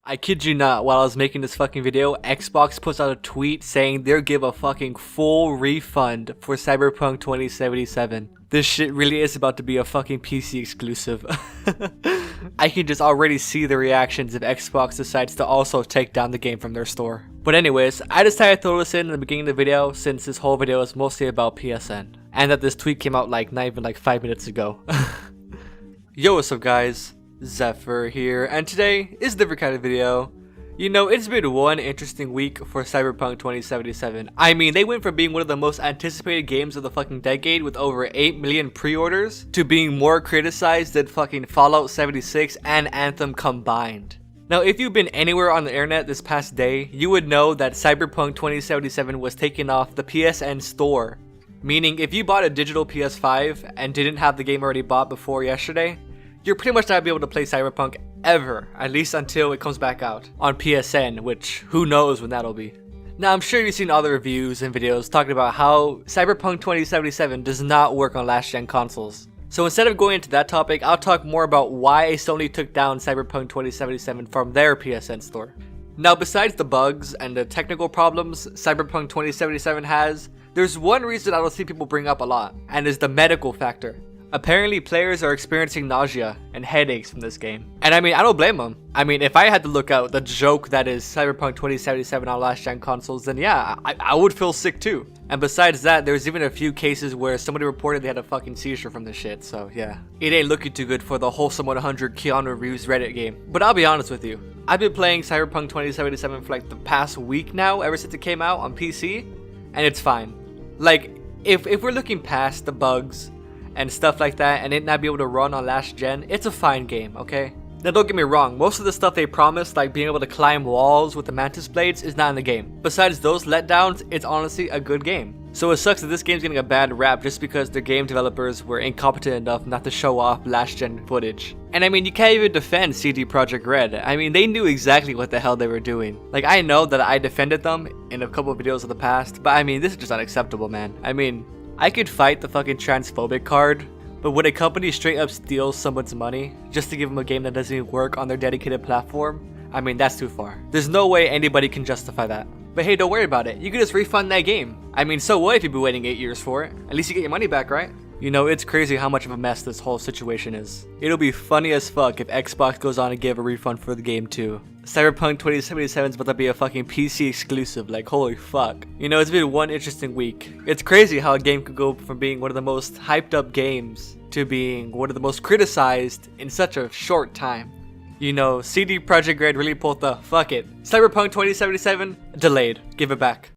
I kid you not, while I was making this fucking video, Xbox puts out a tweet saying they'll give a fucking full refund for Cyberpunk 2077. This shit really is about to be a fucking PC exclusive. I can just already see the reactions if Xbox decides to also take down the game from their store. But anyways, I decided to throw this in the beginning of the video since this whole video is mostly about PSN. And that this tweet came out not even 5 minutes ago. Yo, what's up guys? Zephyr here, and today is a different kind of video. You know, it's been one interesting week for Cyberpunk 2077. I mean, they went from being one of the most anticipated games of the fucking decade with over 8 million pre-orders to being more criticized than fucking Fallout 76 and Anthem combined. Now, if you've been anywhere on the internet this past day, you would know that Cyberpunk 2077 was taken off the PSN store. Meaning, if you bought a digital PS5 and didn't have the game already bought before yesterday, you're pretty much not gonna be able to play Cyberpunk ever, at least until it comes back out on PSN, which who knows when that'll be. Now, I'm sure you've seen other reviews and videos talking about how Cyberpunk 2077 does not work on last-gen consoles. So instead of going into that topic, I'll talk more about why Sony took down Cyberpunk 2077 from their PSN store. Now, besides the bugs and the technical problems Cyberpunk 2077 has, there's one reason I don't see people bring up a lot, and is the medical factor. Apparently, players are experiencing nausea and headaches from this game. And I mean, I don't blame them. I mean, if I had to look out the joke that is Cyberpunk 2077 on last-gen consoles, then yeah, I would feel sick too. And besides that, there's even a few cases where somebody reported they had a fucking seizure from this shit, so yeah. It ain't looking too good for the wholesome 100 Keanu Reeves Reddit game. But I'll be honest with you, I've been playing Cyberpunk 2077 for like the past week now, ever since it came out on PC, and it's fine. Like, if we're looking past the bugs and stuff like that and it not be able to run on last gen, it's a fine game, okay? Now don't get me wrong, most of the stuff they promised, like being able to climb walls with the mantis blades, is not in the game. Besides those letdowns, it's honestly a good game. So it sucks that this game's getting a bad rap just because the game developers were incompetent enough not to show off last gen footage. And I mean, you can't even defend CD Projekt Red. I mean, they knew exactly what the hell they were doing. Like, I know that I defended them in a couple of videos of the past, but I mean, this is just unacceptable, man. I mean, I could fight the fucking transphobic card, but when a company straight up steals someone's money just to give them a game that doesn't even work on their dedicated platform, I mean, that's too far. There's no way anybody can justify that. But hey, don't worry about it. You can just refund that game. I mean, so what if you've been waiting 8 years for it? At least you get your money back, right? You know, it's crazy how much of a mess this whole situation is. It'll be funny as fuck if Xbox goes on and give a refund for the game too. Cyberpunk 2077 is about to be a fucking PC exclusive, like holy fuck. You know, it's been one interesting week. It's crazy how a game could go from being one of the most hyped up games to being one of the most criticized in such a short time. You know, CD Projekt Red really pulled the fuck it. Cyberpunk 2077, delayed. Give it back.